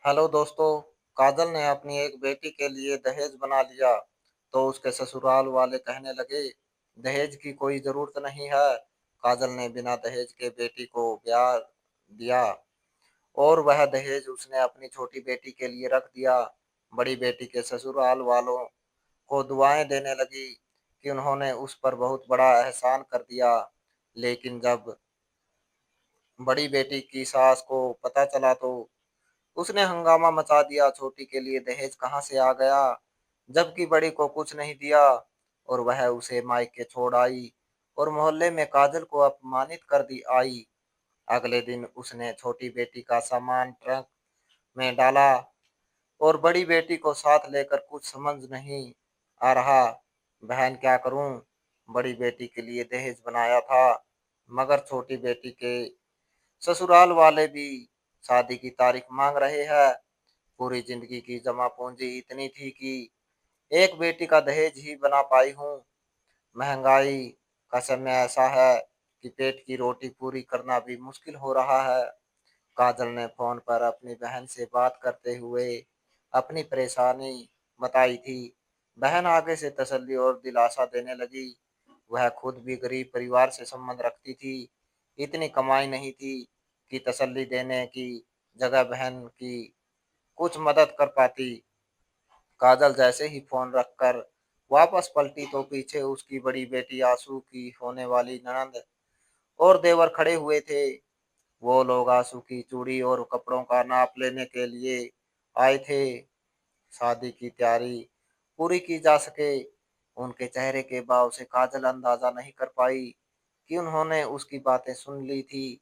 Hello दोस्तों। काजल ने अपनी एक बेटी के लिए दहेज बना लिया तो उसके ससुराल वाले कहने लगे दहेज की कोई जरूरत नहीं है। काजल ने बिना दहेज के बेटी को ब्याह दिया और वह दहेज उसने अपनी छोटी बेटी के लिए रख दिया। बड़ी बेटी के ससुराल वालों को दुआएं देने लगी कि उन्होंने उस पर बहुत बड़ा एहसान कर दिया। लेकिन जब बड़ी बेटी की सास को पता चला तो उसने हंगामा मचा दिया। छोटी के लिए दहेज कहाँ से आ गया, जबकि बड़ी को कुछ नहीं दिया। और वह उसे मायके छोड़ आई और मोहल्ले में काजल को अपमानित कर दी आई। अगले दिन उसने छोटी बेटी का सामान ट्रक में डाला और बड़ी बेटी को साथ लेकर कुछ समझ नहीं आ रहा। बहन क्या करूं, बड़ी बेटी के लिए दहेज बनाया था मगर छोटी बेटी के ससुराल वाले भी शादी की तारीख मांग रहे हैं। पूरी जिंदगी की जमा पूंजी इतनी थी कि एक बेटी का दहेज ही बना पाई हूँ। महंगाई का समय ऐसा है कि पेट की रोटी पूरी करना भी मुश्किल हो रहा है। काजल ने फोन पर अपनी बहन से बात करते हुए अपनी परेशानी बताई थी। बहन आगे से तसल्ली और दिलासा देने लगी। वह खुद भी गरीब परिवार से संबंध रखती थी। इतनी कमाई नहीं थी कि तसल्ली देने की जगह बहन की कुछ मदद कर पाती। काजल जैसे ही फोन रखकर वापस पलटी तो पीछे उसकी बड़ी बेटी आंसू की होने वाली ननद और देवर खड़े हुए थे। वो लोग आंसू की चूड़ी और कपड़ों का नाप लेने के लिए आए थे। शादी की तैयारी पूरी की जा सके। उनके चेहरे के भाव से काजल अंदाजा नहीं कर पाई कि उन्होंने उसकी बातें सुन ली थी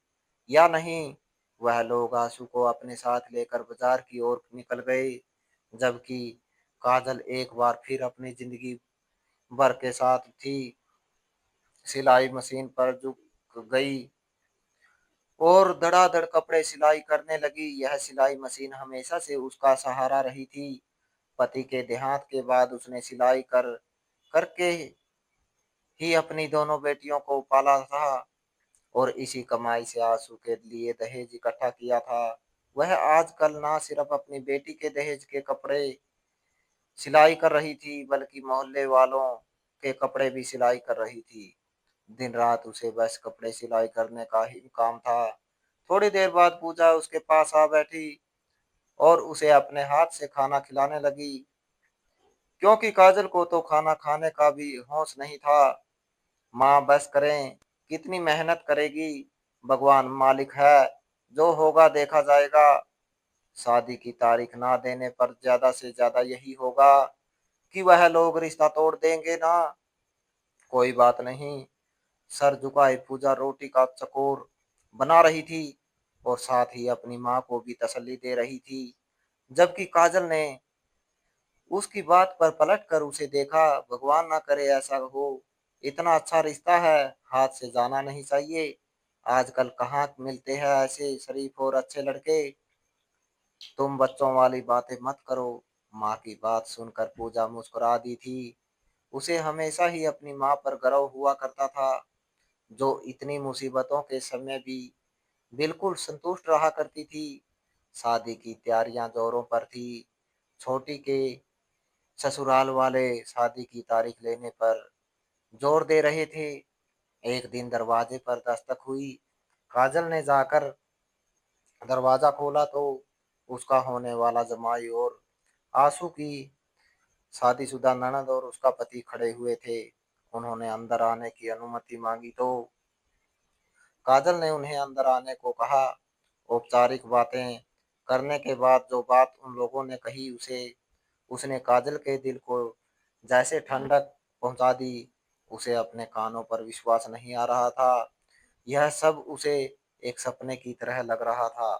या नहीं। वह लोग आंसू को अपने साथ लेकर बाजार की ओर निकल गए, जबकि काजल एक बार फिर अपनी जिंदगी भर के साथ थी सिलाई मशीन पर झुक गई और धड़ाधड़ कपड़े सिलाई करने लगी। यह सिलाई मशीन हमेशा से उसका सहारा रही थी। पति के देहांत के बाद उसने सिलाई करके ही अपनी दोनों बेटियों को पाला था और इसी कमाई से आंसू के लिए दहेज इकट्ठा किया था। वह आजकल ना सिर्फ अपनी बेटी के दहेज के कपड़े सिलाई कर रही थी बल्कि मोहल्ले वालों के कपड़े भी सिलाई कर रही थी। दिन रात उसे बस कपड़े सिलाई करने का ही काम था। थोड़ी देर बाद पूजा उसके पास आ बैठी और उसे अपने हाथ से खाना खिलाने लगी, क्योंकि काजल को तो खाना खाने का भी होश नहीं था। माँ बस करें, कितनी मेहनत करेगी, भगवान मालिक है, जो होगा देखा जाएगा। शादी की तारीख ना देने पर ज्यादा से ज्यादा यही होगा कि वह लोग रिश्ता तोड़ देंगे ना। कोई बात नहीं। सर झुकाए पूजा रोटी का चकोर बना रही थी और साथ ही अपनी माँ को भी तसल्ली दे रही थी, जबकि काजल ने उसकी बात पर पलट कर उसे देखा। भगवान ना करे ऐसा हो, इतना अच्छा रिश्ता है, हाथ से जाना नहीं चाहिए। आजकल कहाँ मिलते हैं ऐसे शरीफ और अच्छे लड़के। तुम बच्चों वाली बातें मत करो। माँ की बात सुनकर पूजा मुस्कुरा दी थी। उसे हमेशा ही अपनी माँ पर गर्व हुआ करता था, जो इतनी मुसीबतों के समय भी बिल्कुल संतुष्ट रहा करती थी। शादी की तैयारियां जोरों पर थी। छोटी के ससुराल वाले शादी की तारीख लेने पर जोर दे रहे थे। एक दिन दरवाजे पर दस्तक हुई। काजल ने जाकर दरवाजा खोला तो उसका होने वाला जमाई और आंसू की शादीशुदा ननद और उसका पति खड़े हुए थे। उन्होंने अंदर आने की अनुमति मांगी तो काजल ने उन्हें अंदर आने को कहा। औपचारिक बातें करने के बाद जो बात उन लोगों ने कही उसे उसने काजल के दिल को जैसे ठंडक पहुंचा दी। उसे अपने कानों पर विश्वास नहीं आ रहा था। यह सब उसे एक सपने की तरह लग रहा था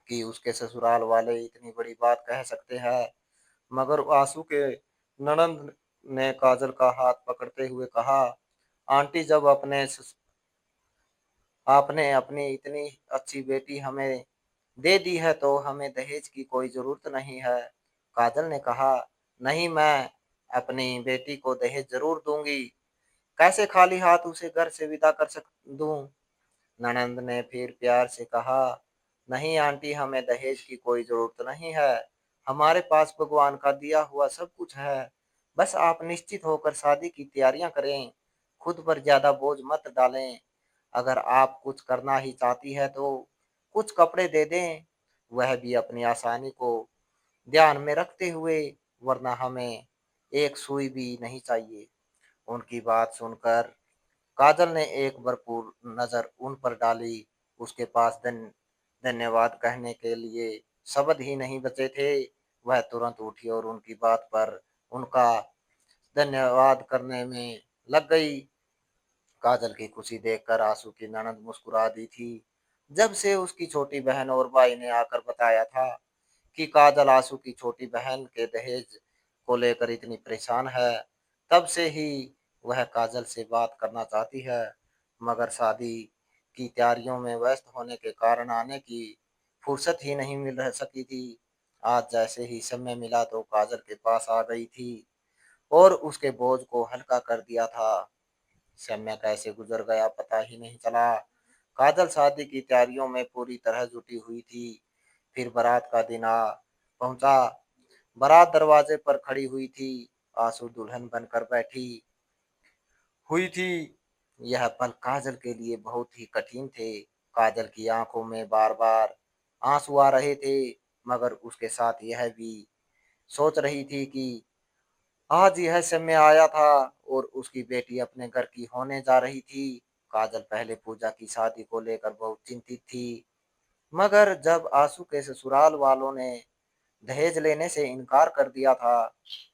कि उसके ससुराल वाले इतनी बड़ी बात कह सकते हैं। मगर आंसू के ननंद ने काजल का हाथ पकड़ते हुए कहा, आंटी जब आपने अपनी इतनी अच्छी बेटी हमें दे दी है तो हमें दहेज की कोई जरूरत नहीं है। काजल ने कहा, नहीं, मैं अपनी बेटी को दहेज जरूर दूंगी। कैसे खाली हाथ उसे घर से विदा कर सक दूं। ननंद ने फिर प्यार से कहा, नहीं आंटी, हमें दहेज की कोई ज़रूरत नहीं है। हमारे पास भगवान का दिया हुआ सब कुछ है। बस आप निश्चित होकर शादी की तैयारियां करें। खुद पर ज़्यादा बोझ मत डालें। अगर आप कुछ करना ही चाहती है तो कुछ कपड़े दे दें, वह भी अपनी आसानी को ध्यान में रखते हुए, वरना हमें एक सुई भी नहीं चाहिए। उनकी बात सुनकर काजल ने एक भरपूर नजर उन पर डाली। उसके पास धन्यवाद कहने के लिए शब्द ही नहीं बचे थे। वह तुरंत उठी और उनकी बात पर उनका धन्यवाद करने में लग गई। काजल की खुशी देखकर आंसू की ननद मुस्कुरा दी थी। जब से उसकी छोटी बहन और भाई ने आकर बताया था कि काजल आंसू की छोटी बहन के दहेज को लेकर इतनी परेशान है, तब से ही वह काजल से बात करना चाहती है। मगर शादी की तैयारियों में व्यस्त होने के कारण आने की फुर्सत ही नहीं मिल रह सकी थी। आज जैसे ही समय मिला तो काजल के पास आ गई थी और उसके बोझ को हल्का कर दिया था। समय कैसे गुजर गया पता ही नहीं चला। काजल शादी की तैयारियों में पूरी तरह जुटी हुई थी। फिर बारात का दिन आ पहुंचा। बारात दरवाजे पर खड़ी हुई थी। आंसू दुल्हन बनकर बैठी हुई थी। यह पल काजल के लिए बहुत ही कठिन थे। काजल की आंखों में बार बार आंसू आ रहे थे, मगर उसके साथ यह भी सोच रही थी कि आज यह समय आया था और उसकी बेटी अपने घर की होने जा रही थी। काजल पहले पूजा की शादी को लेकर बहुत चिंतित थी, मगर जब आंसू के ससुराल वालों ने दहेज लेने से इनकार कर दिया था,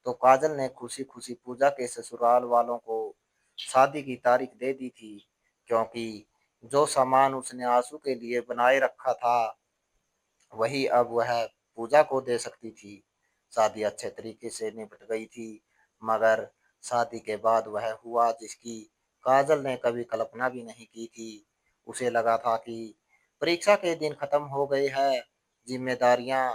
तो काजल ने खुशी खुशी पूजा के ससुराल वालों को शादी की तारीख दे दी थी, क्योंकि जो सामान उसने आंसू के लिए बनाए रखा था वही अब वह पूजा को दे सकती थी। शादी अच्छे तरीके से निपट गई थी, मगर शादी के बाद वह हुआ जिसकी काजल ने कभी कल्पना भी नहीं की थी। उसे लगा था कि परीक्षा के दिन खत्म हो गए हैं, जिम्मेदारियां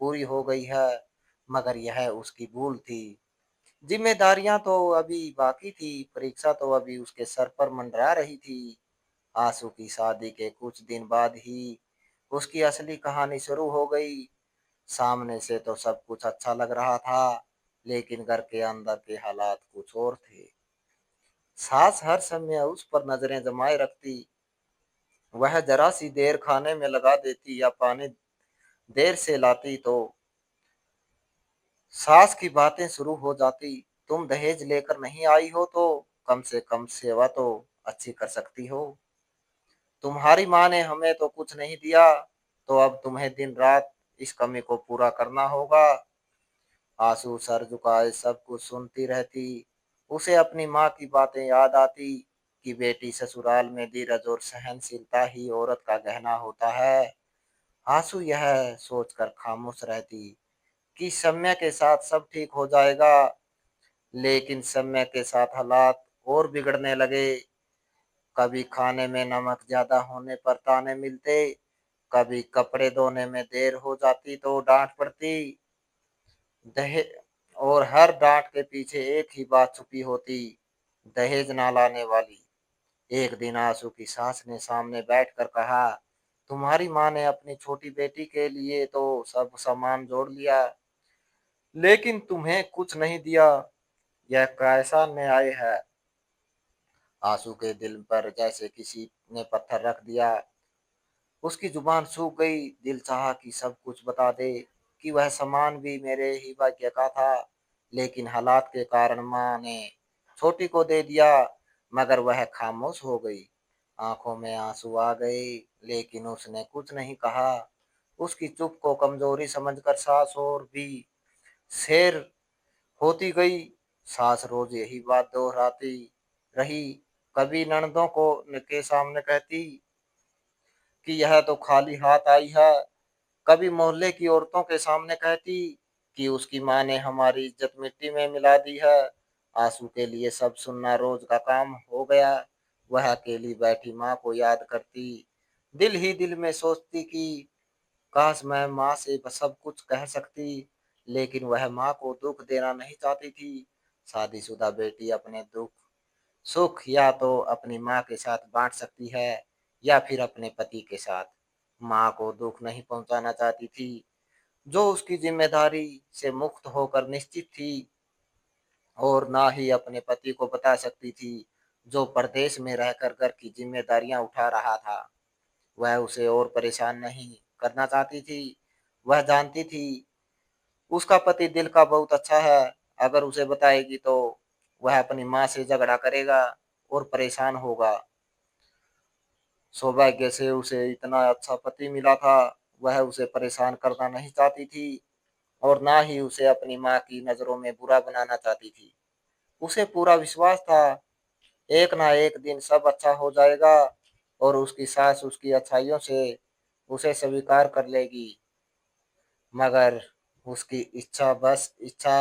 पूरी हो गई है, मगर यह उसकी भूल थी। जिम्मेदारियां तो अभी बाकी थी, परीक्षा तो अभी उसके सर पर मंडरा रही थी। आंसू की शादी के कुछ दिन बाद ही उसकी असली कहानी शुरू हो गई। सामने से तो सब कुछ अच्छा लग रहा था, लेकिन घर के अंदर के हालात कुछ और थे। सास हर समय उस पर नजरें जमाए रखती। वह जरा सी देर खाने में लगा देती या पानी देर से लाती तो सास की बातें शुरू हो जाती। तुम दहेज लेकर नहीं आई हो तो कम से कम सेवा तो अच्छी कर सकती हो। तुम्हारी माँ ने हमें तो कुछ नहीं दिया, तो अब तुम्हें दिन रात इस कमी को पूरा करना होगा। आंसू सर झुकाए सब कुछ सुनती रहती। उसे अपनी माँ की बातें याद आती कि बेटी ससुराल में धीरज और सहनशीलता ही औरत का गहना होता है। आंसू यह सोचकर खामोश रहती कि समय के साथ सब ठीक हो जाएगा, लेकिन समय के साथ हालात और बिगड़ने लगे। कभी खाने में नमक ज्यादा होने पर ताने मिलते, कभी कपड़े धोने में देर हो जाती तो डांट पड़ती। दहेज और हर डांट के पीछे एक ही बात छुपी होती, दहेज ना लाने वाली। एक दिन आंसू की सास ने सामने बैठकर कहा, तुम्हारी माँ ने अपनी छोटी बेटी के लिए तो सब सामान जोड़ लिया, लेकिन तुम्हें कुछ नहीं दिया। यह कैसा न्याय है। आंसू के दिल पर जैसे किसी ने पत्थर रख दिया। उसकी जुबान सूख गई। दिल चाहा कि सब कुछ बता दे कि वह सामान भी मेरे ही भाग्य का था, लेकिन हालात के कारण माँ ने छोटी को दे दिया। मगर वह खामोश हो गई। आंखों में आंसू आ गए, लेकिन उसने कुछ नहीं कहा। उसकी चुप को कमजोरी समझकर सास और भी शेर होती गई। सास रोज यही बात दोहराती रही। कभी ननदों को के सामने कहती कि यह तो खाली हाथ आई है, कभी मोहल्ले की औरतों के सामने कहती कि उसकी माँ ने हमारी इज्जत मिट्टी में मिला दी है। आंसू के लिए सब सुनना रोज का काम हो गया। वह अकेली बैठी माँ को याद करती, दिल ही दिल में सोचती कि काश मैं माँ से सब कुछ कह सकती, लेकिन वह माँ को दुख देना नहीं चाहती थी। शादीशुदा बेटी अपने दुख सुख या तो अपनी माँ के साथ बांट सकती है या फिर अपने पति के साथ। माँ को दुख नहीं पहुंचाना चाहती थी, जो उसकी जिम्मेदारी से मुक्त होकर निश्चित थी, और ना ही अपने पति को बता सकती थी, जो परदेश में रहकर घर की जिम्मेदारियां उठा रहा था। वह उसे और परेशान नहीं करना चाहती थी। वह जानती थी उसका पति दिल का बहुत अच्छा है। अगर उसे बताएगी तो वह अपनी माँ से झगड़ा करेगा और परेशान होगा। सौभाग्य से उसे इतना अच्छा पति मिला था। वह उसे परेशान करना नहीं चाहती थी और ना ही उसे अपनी माँ की नजरों में बुरा बनाना चाहती थी। उसे पूरा विश्वास था एक ना एक दिन सब अच्छा हो जाएगा और उसकी सास उसकी अच्छाइयों से उसे स्वीकार कर लेगी। मगर उसकी इच्छा बस इच्छा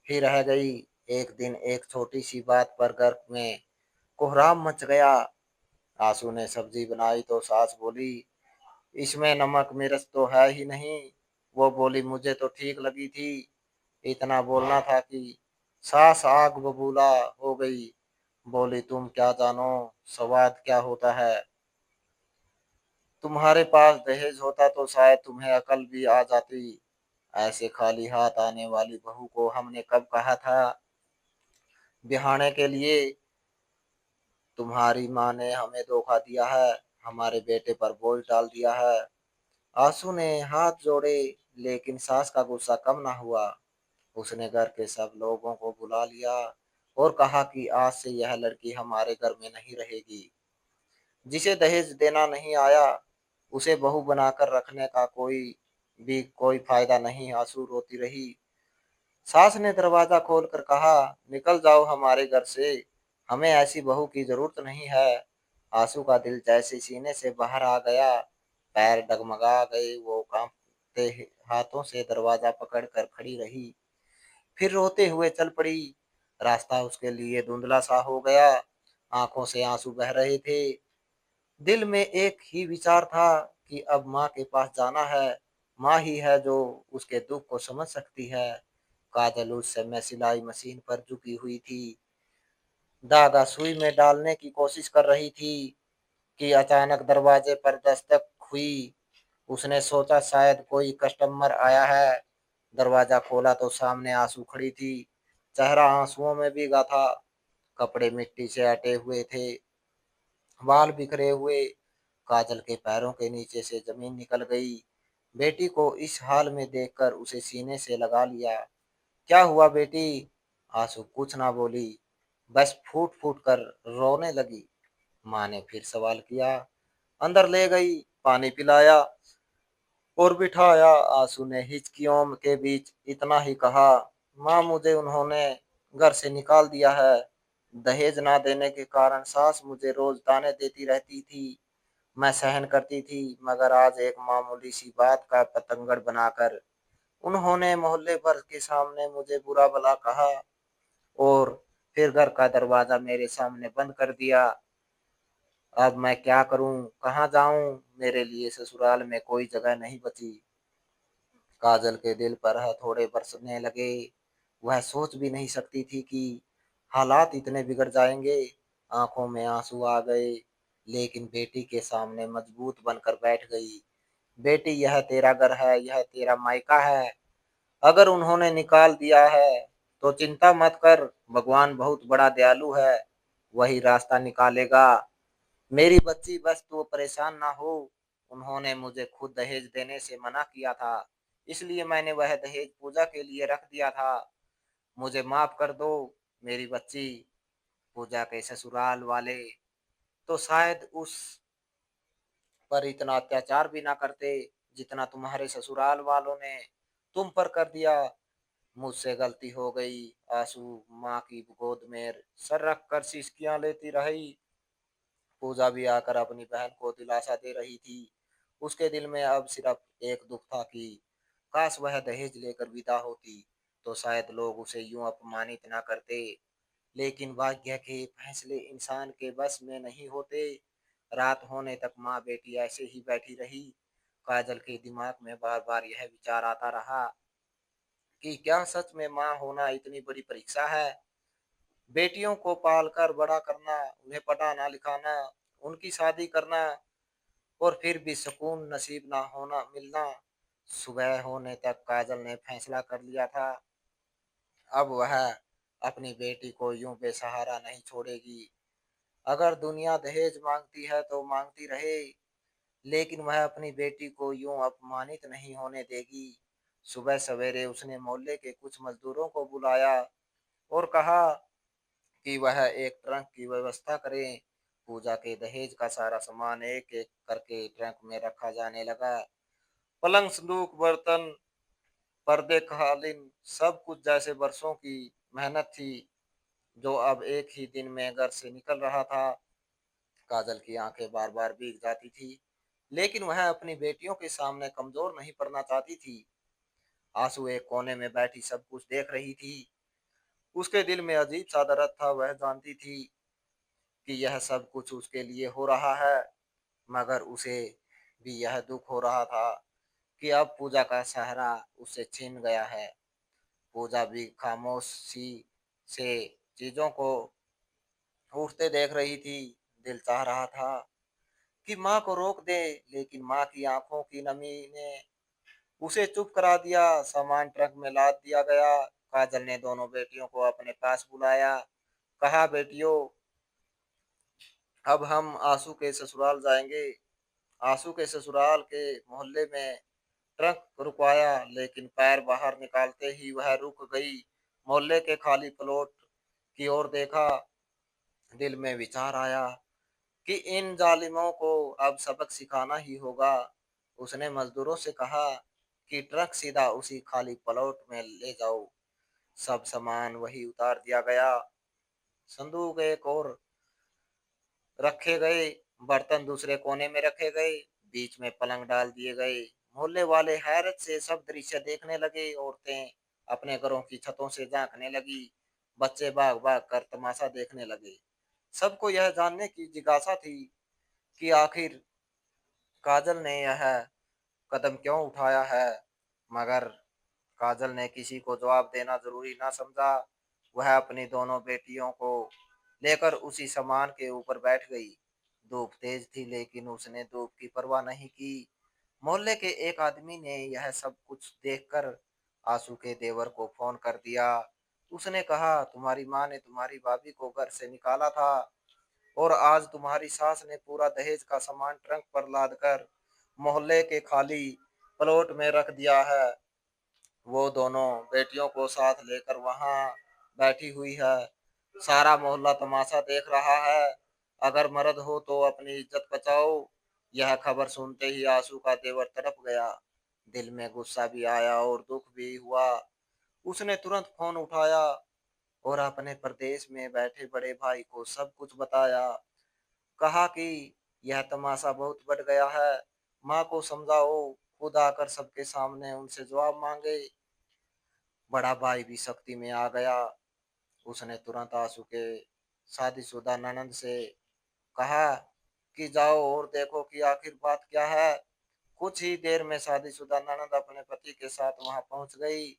ही रह गई। एक दिन एक छोटी सी बात पर घर में कोहराम मच गया। आंसू ने सब्जी बनाई तो सास बोली, इसमें नमक मिर्च तो है ही नहीं। वो बोली, मुझे तो ठीक लगी थी। इतना बोलना था कि सास आग बबूला हो गई। बोली, तुम क्या जानो स्वाद क्या होता है। तुम्हारे पास दहेज होता तो शायद तुम्हें अकल भी आ जाती। ऐसे खाली हाथ आने वाली बहू को हमने कब कहा था बिहाने के लिए। तुम्हारी माँ ने हमें धोखा दिया है, हमारे बेटे पर बोझ डाल दिया है। आंसू ने हाथ जोड़े, लेकिन सास का गुस्सा कम ना हुआ। उसने घर के सब लोगों को बुला लिया और कहा कि आज से यह लड़की हमारे घर में नहीं रहेगी। जिसे दहेज देना नहीं आया उसे बहू बनाकर रखने का कोई फायदा नहीं। आंसू रोती रही। सास ने दरवाजा खोलकर कहा, निकल जाओ हमारे घर से, हमें ऐसी बहू की जरूरत नहीं है। आंसू का दिल जैसे सीने से बाहर आ गया। पैर डगमगा गए। वो कांपते हाथों से दरवाजा पकड़कर खड़ी रही, फिर रोते हुए चल पड़ी। रास्ता उसके लिए धुंधला सा हो गया। आंखों से आंसू बह रहे थे। दिल में एक ही विचार था कि अब माँ के पास जाना है। माँ ही है जो उसके दुख को समझ सकती है। काजल उस समय सिलाई मशीन पर झुकी हुई थी। धागा सुई में डालने की कोशिश कर रही थी कि अचानक दरवाजे पर दस्तक हुई। उसने सोचा शायद कोई कस्टमर आया है। दरवाजा खोला तो सामने आंसू खड़ी थी। चेहरा आंसुओं में भीगा था। कपड़े मिट्टी से अटे हुए थे, बाल बिखरे हुए। काजल के पैरों के नीचे से जमीन निकल गई। बेटी को इस हाल में देखकर उसे सीने से लगा लिया। क्या हुआ बेटी? आंसू कुछ ना बोली, बस फूट फूट कर रोने लगी। माँ ने फिर सवाल किया। अंदर ले गई, पानी पिलाया और बिठाया। आंसू ने हिचकियों के बीच इतना ही कहा, माँ मुझे उन्होंने घर से निकाल दिया है। दहेज ना देने के कारण सास मुझे रोज ताने देती रहती थी। मैं सहन करती थी, मगर आज एक मामूली सी बात का पतंगड़ बनाकर उन्होंने मोहल्ले भर के सामने मुझे बुरा भला कहा और फिर घर का दरवाजा मेरे सामने बंद कर दिया। अब मैं क्या करूं, कहाँ जाऊं? मेरे लिए ससुराल में कोई जगह नहीं बची। काजल के दिल पर हथौड़े बरसने लगे। वह सोच भी नहीं सकती थी कि हालात इतने बिगड़ जाएंगे। आंखों में आंसू आ गए, लेकिन बेटी के सामने मजबूत बनकर बैठ गई। बेटी, यह तेरा घर है, यह तेरा मायका है। अगर उन्होंने निकाल दिया है तो चिंता मत कर, भगवान बहुत बड़ा दयालु है, वही रास्ता निकालेगा। मेरी बच्ची, बस तू परेशान ना हो। उन्होंने मुझे खुद दहेज देने से मना किया था, इसलिए मैंने वह दहेज पूजा के लिए रख दिया था। मुझे माफ कर दो मेरी बच्ची। पूजा के ससुराल वाले तो शायद उस पर इतना अत्याचार भी ना करते जितना तुम्हारे ससुराल वालों ने तुम पर कर दिया। मुझसे गलती हो गई। आंसू माँ की गोद में सर रख कर सिसकियां लेती रही। पूजा भी आकर अपनी बहन को दिलासा दे रही थी। उसके दिल में अब सिर्फ एक दुख था कि काश वह दहेज लेकर विदा होती तो शायद लोग उसे यूं अपमानित ना करते। लेकिन भाग्य के फैसले इंसान के बस में नहीं होते। रात होने तक माँ बेटी ऐसे ही बैठी रही। काजल के दिमाग में बार बार यह विचार आता रहा कि क्या सच में माँ होना इतनी बड़ी परीक्षा है। बेटियों को पालकर बड़ा करना, उन्हें पढ़ाना लिखाना, उनकी शादी करना, और फिर भी सुकून नसीब ना होना मिलना। सुबह होने तक काजल ने फैसला कर लिया था, अब वह अपनी बेटी को यूं बेसहारा नहीं छोड़ेगी। अगर दुनिया दहेज मांगती है तो मांगती रहे, लेकिन वह अपनी बेटी को यूं अपमानित नहीं होने देगी। सुबह सवेरे उसने मोहल्ले के कुछ मजदूरों को बुलाया और कहा कि वह एक ट्रक की व्यवस्था करें। पूजा के दहेज का सारा सामान एक एक करके ट्रक में रखा जाने लगा। पलंग, संदूक, बर्तन, पर्दे, कालीन, सब कुछ जैसे बरसों की मेहनत थी, जो अब एक ही दिन में घर से निकल रहा था। काजल की आंखें बार बार भीग जाती थी, लेकिन वह अपनी बेटियों के सामने कमजोर नहीं पड़ना चाहती थी। आंसू एक कोने में बैठी सब कुछ देख रही थी। उसके दिल में अजीब सा दर्द था। वह जानती थी कि यह सब कुछ उसके लिए हो रहा है, मगर उसे भी यह दुख हो रहा था कि अब पूजा का सहारा उससे छीन गया है। पूजा भी खामोशी से चीजों को उठते देख रही थी। दिल चाह रहा था कि माँ को रोक दे, लेकिन माँ की आंखों की नमी ने उसे चुप करा दिया। सामान ट्रक में लाद दिया गया। काजल ने दोनों बेटियों को अपने पास बुलाया, कहा, बेटियों, अब हम आंसू के ससुराल जाएंगे। आंसू के ससुराल के मोहल्ले में ट्रक रुकवाया, लेकिन पैर बाहर निकालते ही वह रुक गई। मोहल्ले के खाली प्लॉट की ओर देखा। दिल में विचार आया कि इन जालिमों को अब सबक सिखाना ही होगा। उसने मजदूरों से कहा कि ट्रक सीधा उसी खाली प्लॉट में ले जाओ। सब सामान वही उतार दिया गया। संदूक एक और रखे गए, बर्तन दूसरे कोने में रखे गए, बीच में पलंग डाल दिए गए। मोहल्ले वाले हैरत से सब दृश्य देखने लगे। औरतें अपने घरों की छतों से झांकने लगी। बच्चे भाग भाग कर तमाशा देखने लगे। सबको यह जानने की जिज्ञासा थी कि आखिर काजल ने यह कदम क्यों उठाया है, मगर काजल ने किसी को जवाब देना जरूरी ना समझा। वह अपनी दोनों बेटियों को लेकर उसी सामान के ऊपर बैठ गई। धूप तेज थी, लेकिन उसने धूप की परवाह नहीं की। मोहल्ले के एक आदमी ने यह सब कुछ देखकर आंसू के देवर को फोन कर दिया। उसने कहा, तुम्हारी माँ ने तुम्हारी भाभी को घर से निकाला था और आज तुम्हारी सास ने पूरा दहेज का सामान ट्रक पर लादकर मोहल्ले के खाली प्लॉट में रख दिया है। वो दोनों बेटियों को साथ लेकर वहां बैठी हुई है। सारा मोहल्ला तमाशा देख रहा है। अगर मर्द हो तो अपनी इज्जत बचाओ। यह खबर सुनते ही आंसू का देवर तड़प गया। दिल में गुस्सा भी आया और दुख भी हुआ। उसने तुरंत फोन उठाया और अपने प्रदेश में बैठे बड़े भाई को सब कुछ बताया। कहा कि यह तमाशा बहुत बढ़ गया है, माँ को समझाओ, खुद आकर सबके सामने उनसे जवाब मांगे। बड़ा भाई भी सख्ती में आ गया। उसने तुरंत आंसू के शादीशुदा ननंद से कहा कि जाओ और देखो कि आखिर बात क्या है। कुछ ही देर में शादीशुदा ननंद अपने पति के साथ वहां पहुंच गई।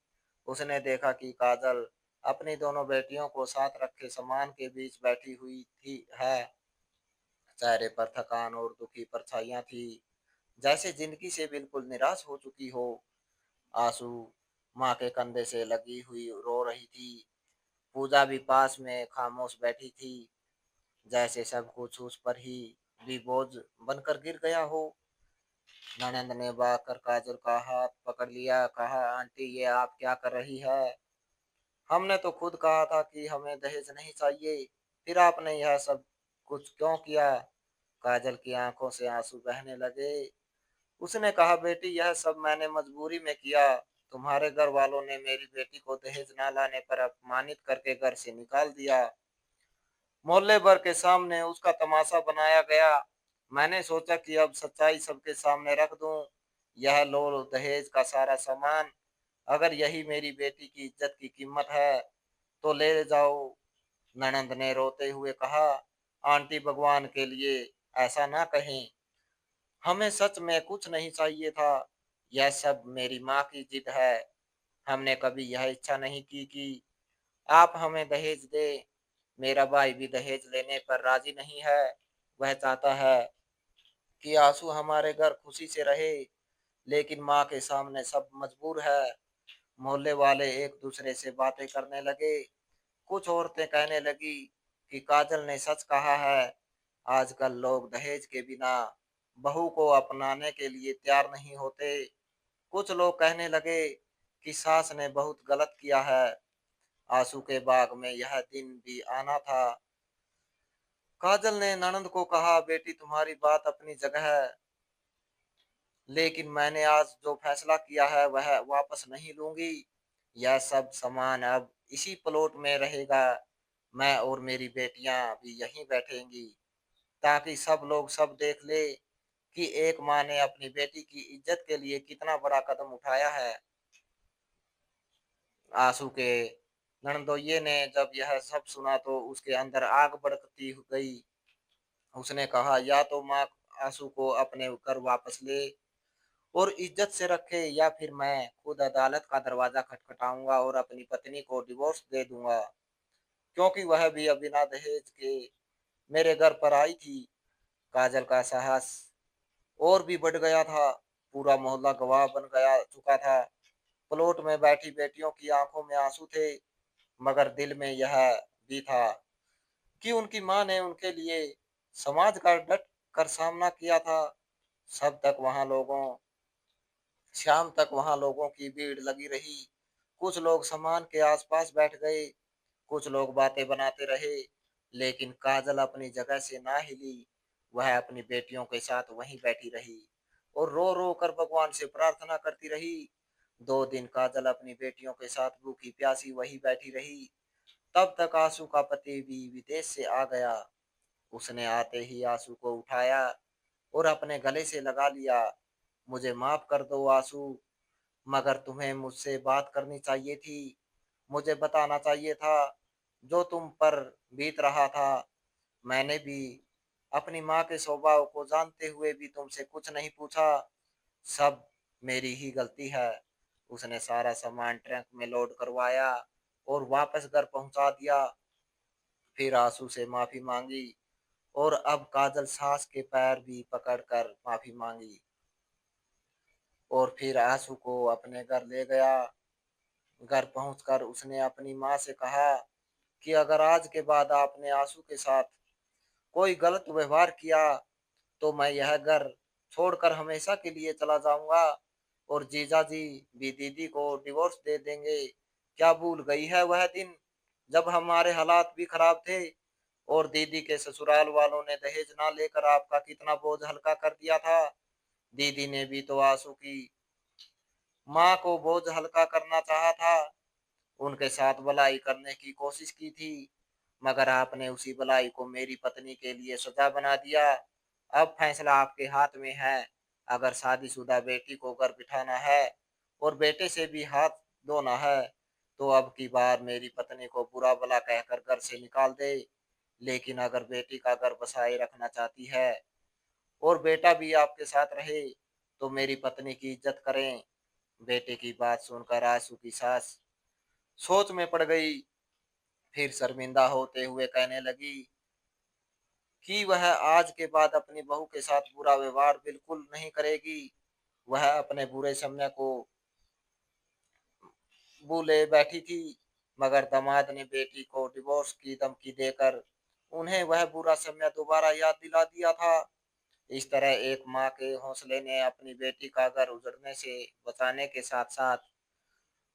उसने देखा कि काजल अपनी दोनों बेटियों को साथ रखे सामान के बीच बैठी हुई थी है। चेहरे पर थकान और दुखी परछाइयां थी, जैसे जिंदगी से बिल्कुल निराश हो चुकी हो। आंसू माँ के कंधे से लगी हुई रो रही थी। पूजा भी पास में खामोश बैठी थी, जैसे सब कुछ उस पर ही भी बोझ बनकर गिर गया हो। ननंद ने भागकर काजल का हाथ पकड़ लिया, कहा, आंटी, ये आप क्या कर रही है? हमने तो खुद कहा था कि हमें दहेज नहीं चाहिए, फिर आपने यह सब कुछ क्यों किया? काजल की आंखों से आंसू बहने लगे। उसने कहा, बेटी, यह सब मैंने मजबूरी में किया। तुम्हारे घर वालों ने मेरी बेटी को दहेज ना लाने पर अपमानित करके घर से निकाल दिया। मोहल्ले भर के सामने उसका तमाशा बनाया गया। मैंने सोचा कि अब सच्चाई सबके सामने रख दूं। यह लो दहेज का सारा सामान। अगर यही मेरी बेटी की इज्जत की कीमत है तो ले जाओ। ननंद ने रोते हुए कहा, आंटी, भगवान के लिए ऐसा ना कहें। हमें सच में कुछ नहीं चाहिए था। यह सब मेरी माँ की जिद है। हमने कभी यह इच्छा नहीं की कि आप हमें दहेज दे। मेरा भाई भी दहेज लेने पर राजी नहीं है। वह चाहता है कि आंसू हमारे घर खुशी से रहे, लेकिन माँ के सामने सब मजबूर है। मोहल्ले वाले एक दूसरे से बातें करने लगे। कुछ औरतें कहने लगी कि काजल ने सच कहा है, आजकल लोग दहेज के बिना बहू को अपनाने के लिए तैयार नहीं होते। कुछ लोग कहने लगे कि सास ने बहुत गलत किया है। आंसू के बाग में यह दिन भी आना था। काजल ने ननंद को कहा, बेटी तुम्हारी बात अपनी जगह है, लेकिन मैंने आज जो फैसला किया है वह वापस नहीं लूंगी। यह सब सामान अब इसी प्लॉट में रहेगा। मैं और मेरी बेटियां भी यहीं बैठेंगी, ताकि सब लोग सब देख ले कि एक माँ ने अपनी बेटी की इज्जत के लिए कितना बड़ा कदम उठाया है। आंसू के ननदोइये ने जब यह सब सुना तो उसके अंदर आग भड़कती गई। उसने कहा, या तो माँ आंसू को अपने घर वापस ले और इज्जत से रखे, या फिर मैं खुद अदालत का दरवाजा खटखटाऊंगा और अपनी पत्नी को डिवोर्स दे दूंगा, क्योंकि वह भी बिना दहेज के मेरे घर पर आई थी। काजल का साहस और भी बढ़ गया था। पूरा मोहल्ला गवाह बन गया चुका था। प्लॉट में बैठी बेटियों की आंखों में आंसू थे, मगर दिल में यह भी था कि उनकी मां ने उनके लिए समाज का डट कर सामना किया था। सब तक वहां लोगों शाम तक वहां लोगों की भीड़ लगी रही। कुछ लोग सामान के आसपास बैठ गए, कुछ लोग बातें बनाते रहे, लेकिन काजल अपनी जगह से ना हिली। वह अपनी बेटियों के साथ वहीं बैठी रही और रो रो कर भगवान से प्रार्थना करती रही। 2 दिन काजल अपनी बेटियों के साथ भूखी प्यासी वहीं बैठी रही। तब तक आंसू का पति भी विदेश से आ गया। उसने आते ही आंसू को उठाया और अपने गले से लगा लिया। मुझे माफ कर दो आंसू, मगर तुम्हें मुझसे बात करनी चाहिए थी। मुझे बताना चाहिए था जो तुम पर बीत रहा था। मैंने भी अपनी माँ के स्वभाव को जानते हुए भी तुमसे कुछ नहीं पूछा। सब मेरी ही गलती है। उसने सारा सामान ट्रक में लोड करवाया और वापस घर पहुंचा दिया। फिर आंसू से माफी मांगी और अब काजल सास के पैर भी पकड़कर माफी मांगी और फिर आंसू को अपने घर ले गया। घर पहुंचकर उसने अपनी माँ से कहा कि अगर आज के बाद आपने आंसू के साथ कोई गलत व्यवहार किया तो मैं यह घर छोड़कर हमेशा के लिए चला जाऊंगा और जीजा जी भी दीदी को डिवोर्स दे देंगे। क्या भूल गई है वह दिन जब हमारे हालात भी खराब थे और दीदी के ससुराल वालों ने दहेज ना लेकर आपका कितना बोझ हल्का कर दिया था। दीदी ने भी तो आंसू की माँ को बोझ हल्का करना चाहा था, उनके साथ भलाई करने की कोशिश की थी, मगर आपने उसी भलाई को मेरी पत्नी के लिए सजा बना दिया। अब फैसला आपके हाथ में है। अगर शादीशुदा बेटी को घर बिठाना है और बेटे से भी हाथ धोना है, तो अब की बार मेरी पत्नी को बुरा भला कहकर घर से निकाल दे। लेकिन अगर बेटी का घर बसाए रखना चाहती है और बेटा भी आपके साथ रहे, तो मेरी पत्नी की इज्जत करें। बेटे की बात सुनकर आंसू की सास सोच में पड़ गई। फिर शर्मिंदा होते हुए कहने लगी कि वह आज के बाद अपनी बहू के साथ बुरा व्यवहार बिल्कुल नहीं करेगी। वह अपने बुरे समय को भूले बैठी थी, मगर दामाद ने बेटी को डिवोर्स की धमकी देकर उन्हें वह बुरा समय दोबारा याद दिला दिया था। इस तरह एक माँ के हौसले ने अपनी बेटी का घर उजड़ने से बचाने के साथ साथ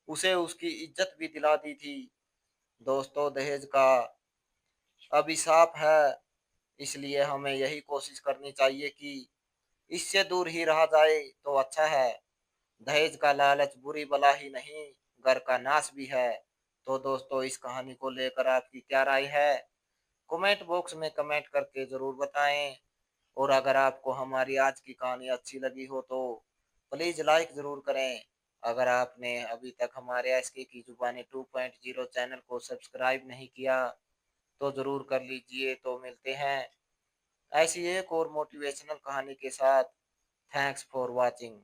उसे उसकी इज्जत भी दिला दी थी। दोस्तों, दहेज का अभिशाप है, इसलिए हमें यही कोशिश करनी चाहिए कि इससे दूर ही रहा जाए तो अच्छा है। दहेज का लालच बुरी बला ही नहीं, घर का नाश भी है। तो दोस्तों, इस कहानी को लेकर आपकी क्या राय है? कमेंट बॉक्स में कमेंट करके ज़रूर बताएं। और अगर आपको हमारी आज की कहानी अच्छी लगी हो तो प्लीज़ लाइक ज़रूर करें। अगर आपने अभी तक हमारे एसके की जुबानी 2.0 चैनल को सब्सक्राइब नहीं किया तो ज़रूर कर लीजिए। तो मिलते हैं ऐसी एक और मोटिवेशनल कहानी के साथ। Thanks for watching.